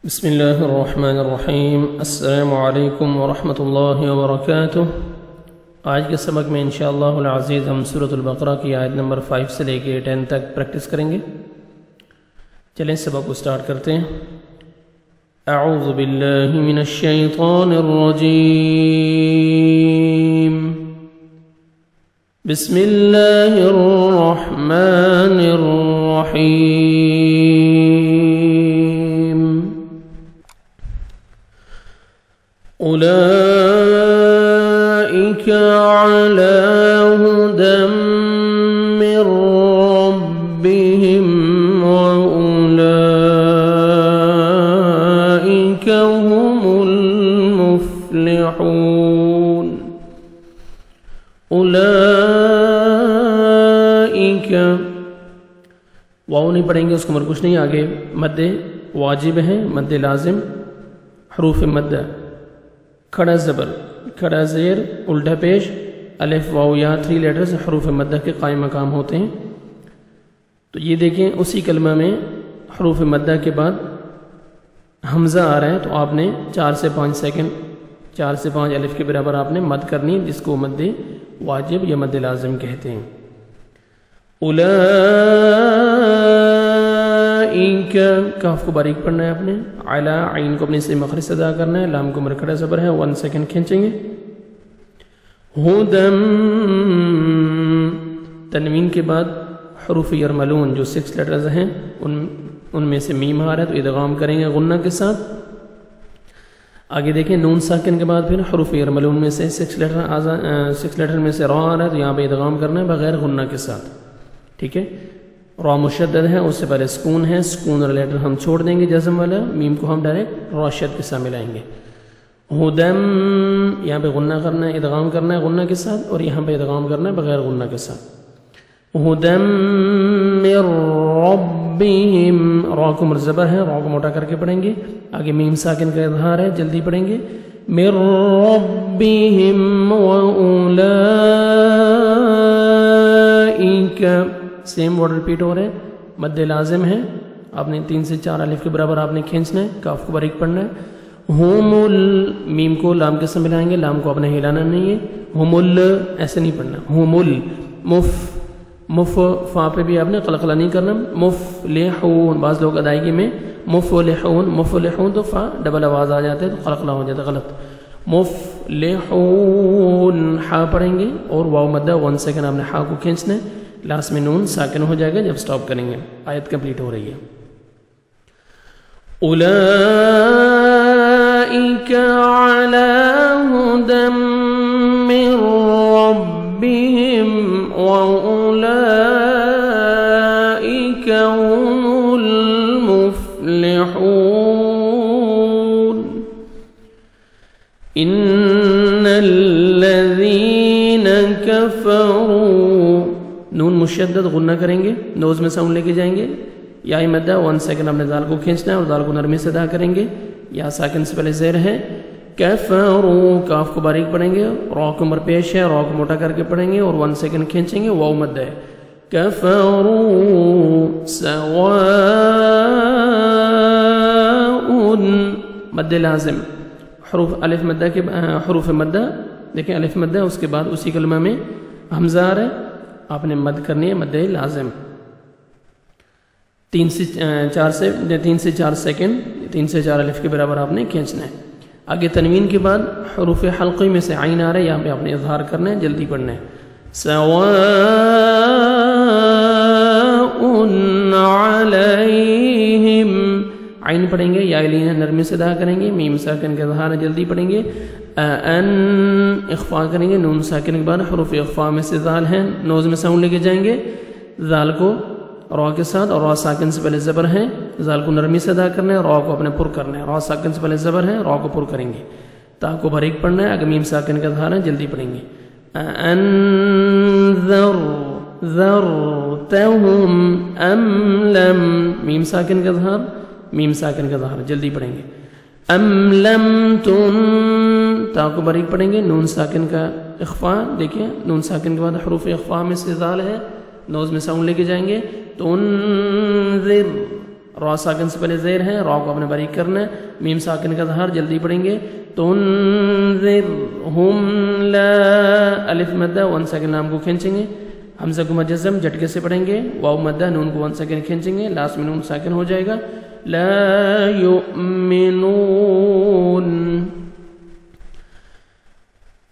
بسم اللہ الرحمن الرحیم۔ السلام علیکم ورحمۃ اللہ وبرکاتہ۔ آج کے سبق میں انشاءاللہ العزیز ہم سورۃ البقرہ کی آیت نمبر 5 سے لے کے 10 تک پریکٹس کریں گے۔ چلیں سبق کو سٹارٹ کرتے ہیں۔ اعوذ باللہ من الشیطان الرجیم، بسم اللہ الرحمن الرحیم۔ أولئك على هدى من ربهم وأولئك هم المفلحون۔ أولئك واو نہیں پڑھیں گے، اس کو مرکوش نہیں، آگے مد واجب ہے، مد لازم، حروف مد، کھڑا زبر، کھڑا زیر، الٹا پیش، الف واو یا 3 لیٹرز حروف مدہ کے قائم مقام ہوتے ہیں۔ تو یہ دیکھیں اسی کلمہ میں حروف مدہ کے بعد حمزہ آ رہا ہے، تو آپ نے 4 سے 5 سیکنڈ، 4 سے 5 الف کے برابر آپ نے مد کرنی، جس کو مد واجب یا مد لازم کہتے ہیں۔ اولئک، کاف کو باریک پڑھنا ہے آپ نے، علی عین کو اپنے سے مخرج سے ادا کرنا ہے، لام کو مرکڑا زبر ہے، 1 سیکنڈ کھینچیں گے۔ ہدم، تنوین کے بعد حروف یرملون جو 6 لیٹرز ہیں ان میں سے میم آ رہا ہے، تو ادغام کریں گے غنہ کے ساتھ۔ آگے دیکھیں نون ساکن کے بعد پھر حروف یرملون میں سے 6 لیٹر میں سے را آ رہا ہے، تو یہاں پہ ادغام کرنا ہے بغیر غنہ کے ساتھ، ٹھیک ہے۔ را مشدد ہے، اس سے پہلے سکون ہے، سکون اور لیٹر ہم چھوڑ دیں گے جزم والا، میم کو ہم ڈائریکٹ را شد کے ساتھ ملائیں گے۔ ہدم، یہاں پہ غنہ کرنا ہے، ادغام کرنا ہے غنہ کے ساتھ، اور یہاں پہ ادغام کرنا ہے بغیر غنہ کے ساتھ۔ ہدم من ربہم، را کو مرزبر ہے، را کو موٹا کر کے پڑھیں گے، آگے میم ساکن کا اظہار ہے، جلدی پڑھیں گے۔ من ربہم وأولئک، سیم ورڈ ریپیٹ ہو رہے ہیں، مد لازم ہے، آپ نے 3 سے 4 الف کے برابر آپ نے کھینچنا ہے، کاف کو باریک پڑھنا ہے۔ ہم میم کو لام کے ساتھ ملائیں گے، لام کو آپ نے ہلانا نہیں ہے، ہم ایسے نہیں پڑھنا، ہم مف فا پہ بھی آپ نے قلقلہ نہیں کرنا، مفلحون، بعض لوگ ادائیگی میں مفلحون تو فا ڈبل آواز آ جاتے ہے تو قلقلہ ہو جاتا ہے، غلط۔ مفلحون، ہا پڑھیں گے اور واو مدہ 1 سیکنڈ آپ نے ہا کو کھینچنا ہے، لاسٹ میں نون ساکن ہو جائے گا جب سٹاپ کریں گے۔ آیت کمپلیٹ ہو رہی ہے۔ اولئک علی ہدی من ربہم واولئک هم المفلحون۔ ان الذین کفروا، نون مشدد غنہ کریں گے، نوز میں ساؤنڈ لے کے جائیں گے، یا مدہ 1 سیکنڈ آپ نے دال کو کھینچنا ہے اور دال کو نرمی سے ادا کریں گے، یا ساکن سے پہلے زیر ہے۔ کفروا، کاف کو باریک پڑھیں گے، را کو عمر پیش ہے، را کو موٹا کر کے پڑھیں گے اور 1 سیکنڈ کھینچیں گے، واو مدہ ہے۔ کفروا سواء، مد لازم، حروف الف مدہ کے حروف مدہ دیکھیں، الف مدہ اس کے بعد اسی کلمہ میں حمزہ آ رہا ہے، آپ نے مد کرنی ہے، مد لازم، 3 سے 4 سیکنڈ، 3 سے 4 الف کے برابر آپ نے کھینچنا ہے۔ آگے تنوین کے بعد حروف حلقی میں سے عین آ رہا ہے، یہاں پہ آپ نے اظہار کرنا ہے، جلدی پڑھنا ہے۔ سواء علیہم، عین پڑھیں گے، یا علیہ نرمی سے ادا کریں گے، میم ساکن کا اظہار ہے، جلدی پڑھیں گے۔ ان، اخفا کریں گے، نون ساکن کے بعد حروف اخفا میں سے ذال ہے، نوز میں ساؤنڈ لے کے جائیں گے، ذال کو را کے ساتھ، اور را ساکن سے پہلے زبر ہے، ذال کو نرمی سے ادا کرنا ہے، را کو اپنے پر کرنا ہے، را ساکن سے پہلے زبر ہے، را کو پر کریں گے، تا کو باریک پڑھنا ہے، اگر میم ساکن کا اظہار ہے، جلدی پڑھیں گے۔ انذرتہم ام لم، میم ساکن کا اظہار، میم ساکن کا اظہار، جلدی پڑھیں گے۔ ام لم تن، تا کو باریک پڑھیں گے، نون ساکن کا اخفا، دیکھیں نون ساکن کے بعد حروف اخفا میں سے ذال ہے، نوز میں ساؤنڈ لے کے جائیں گے، تنذر را ساکن سے پہلے زیر ہے، را کو اپنے باریک کرنا ہے، میم ساکن کا اظہار جلدی پڑھیں گے، تنذرہم لا الف مدہ 1 سیکنڈ لام کو کھینچیں گے، حمزہ کو مجزم جھٹکے سے پڑھیں گے، واو مدہ نون کو 1 سیکنڈ کھینچیں گے، لاسٹ میں نون ساکن ہو جائے گا، لا یؤمنون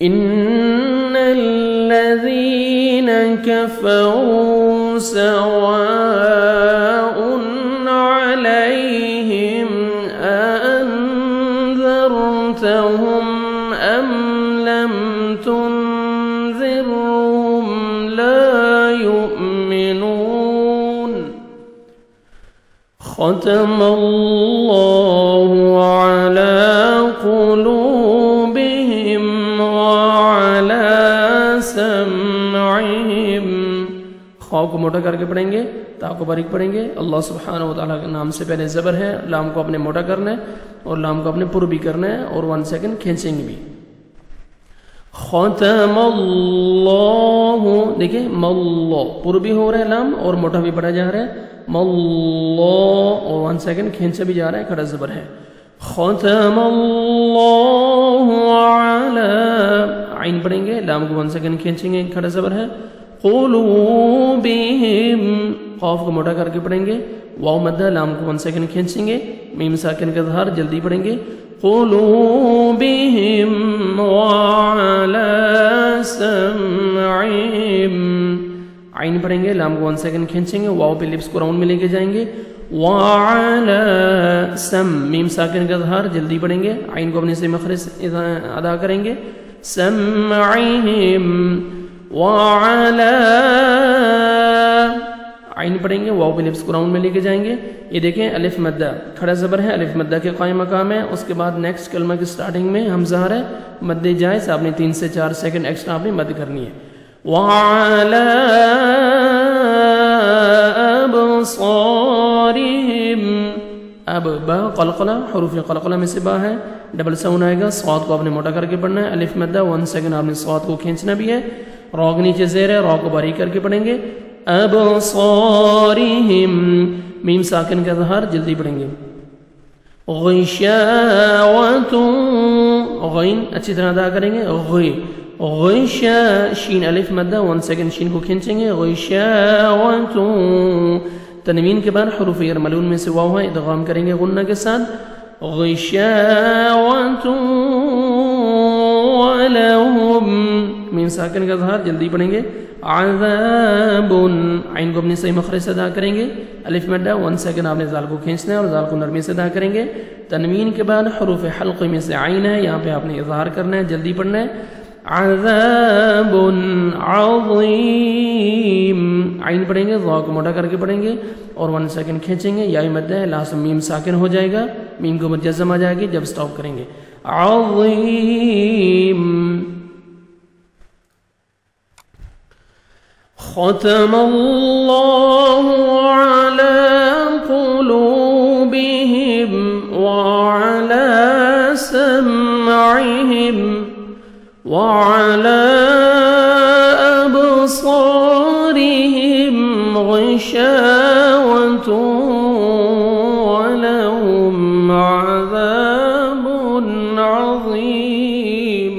ان الذین کفروا سواء علیہم أأنذرتهم أم لم تنذرهم لا يؤمنون ختم الله على قلوبهم وعلى سمعهم، خاء کو موٹا کر کے پڑھیں گے، تا کو باریک پڑھیں گے، اللہ سبحانہ و تعالیٰ کے نام سے پہلے زبر ہے، لام کو اپنے موٹا کرنا ہے اور لام کو اپنے پر بھی کرنا ہے اور 1 سیکنڈ کھینچیں گے بھی۔ ختم اللہ، دیکھیں ملہ پر بھی ہو رہا ہے لام اور موٹا بھی پڑھا جا رہا ہے، ملہ اور 1 سیکنڈ کھینچا بھی جا رہا ہے، کھڑا زبر ہے۔ ختم اللہ علی، عین پڑھیں گے، لام کو 1 سیکنڈ کھینچیں گے، کھڑا زبر ہے، قلوبہم، قاف کو موٹا کر کے پڑھیں گے، واو مدہ لام کو 1 سیکنڈ کھینچیں گے، میم ساکن کا اظہار جلدی پڑھیں گے، قلوبہم وعلی سمعہم، عین پڑھیں گے، لام کو 1 سیکنڈ کھینچیں گے، واو پہ لپس کو راؤنڈ میں لے کے جائیں گے، وعلی سم، میم ساکن کا اظہار جلدی پڑھیں گے، عین کو اپنے سے مخرج ادا کریں گے، سمعہم وعلی، عین پڑھیں گے، واو پہ لپس کو راؤنڈ میں لے کے جائیں گے، یہ دیکھیں الف مدہ کھڑا زبر ہے، الف مدہ کے قائم مقام ہے، اس کے بعد نیکسٹ کلمہ کی سٹارٹنگ میں حمزہ آ رہا ہے، مد جائز آپ نے 3 سے 4 سیکنڈ ایکسٹرا آپ نے مد کرنی ہے، وعلی ابصارہم، اب با قلقلہ، حروف قلقلہ میں سے با ہے، ڈبل ساؤنڈ آئے گا، صاد کو آپ نے موٹا کر کے پڑھنا ہے، الف مدہ 1 سیکنڈ آپ نے صاد کو کھینچنا بھی ہے، را کے نیچے زیر ہے، را کو باریک کر کے پڑھیں گے، ابصارہم، میم ساکن کا اظہار جلدی پڑھیں گے، غشاوۃ، غین اچھی طرح ادا کریں گے، غشا، شین الف مدہ 1 سیکنڈ شین کو کھینچیں گے، غشاوۃ، تنوین کے بعد حروف یرملون میں سے واو ہے، ادغام کریں گے غنہ کے ساتھ، غشاوۃ ولہم، میم ساکن کا اظہار جلدی پڑھیں گے، عذاب، عین کو اپنی صحیح مخرج سے ادا کریں گے، الف مدہ 1 سیکنڈ آپ نے زال کو کھینچنا ہے اور زال کو نرمی سے ادا کریں گے، تنوین کے بعد حروف حلقی میں سے عین ہے، یہاں پہ آپ نے اظہار کرنا ہے، جلدی پڑھنا ہے، عذاب عظیم، عین پڑھیں گے، ضا کو موٹا کر کے پڑھیں گے اور 1 سیکنڈ کھینچیں گے، یا مدہ ہے، لاسٹ میم ساکن ہو جائے گا، میم کو مجزم آ جائے گی جب سٹاپ کریں گے، عظیم، ختم اللہ علی قلوبہم وعلی سمعہم وعلی ابصارہم غشاوۃ ولہم عذاب عظیم،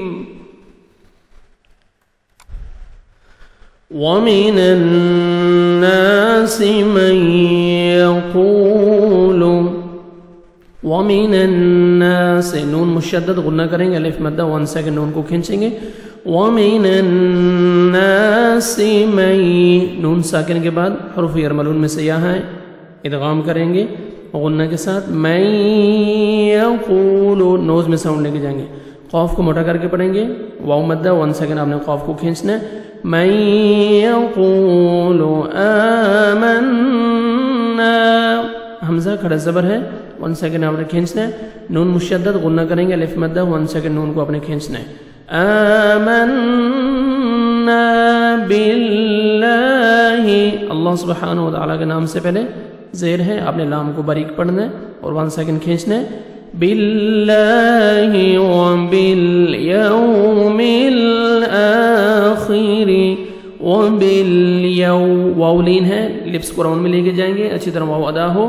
ومن الناس من يقول، ومن الناس، نون مشدد غنہ کریں گے، الف مدہ 1 سیکنڈ نون کو کھینچیں گے، ومن الناس من، نون ساکن کے بعد حروف یرملون میں سے یا ہے، ادغام کریں گے غنہ کے ساتھ، من یقول، نوز میں ساؤنڈ لے کے جائیں گے، قاف کو موٹا کر کے پڑھیں گے، واو مدہ 1 سیکنڈ آپ نے قاف کو کھینچنا ہے، من یقول آمنا، حمزہ کھڑا زبر ہے، 1 سیکنڈ آپ نے کھینچنا ہے، نون مشدد غنہ کریں گے، الف مدہ 1 سیکنڈ نون کو آپ نے کھینچنا ہے، آمنا باللہ، اللہ سبحانہ و تعالیٰ کے نام سے پہلے زیر ہے، آپ نے لام کو باریک پڑھنا ہے اور 1 سیکنڈ کھینچنا ہے، باللہ وبالیوم الآخر وبالیوم، واو لین ہے، لپس کو راؤنڈ میں لے کے جائیں گے، اچھی طرح واو ادا ہو،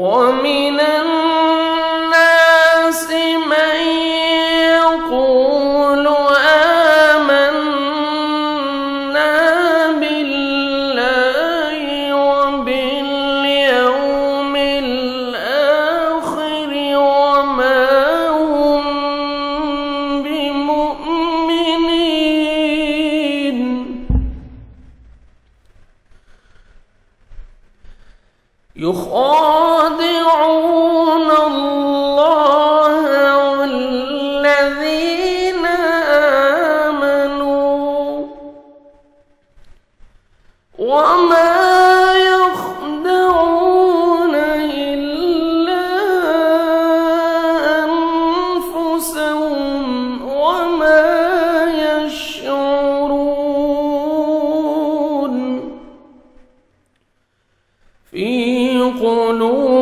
ومن الناس من يقول آمنا بالله وباليوم الآخر وما هم بمؤمنين يخادعون الله والذين آمنوا وما يخدعون إلا أنفسهم وما يشعرون في قلوبهم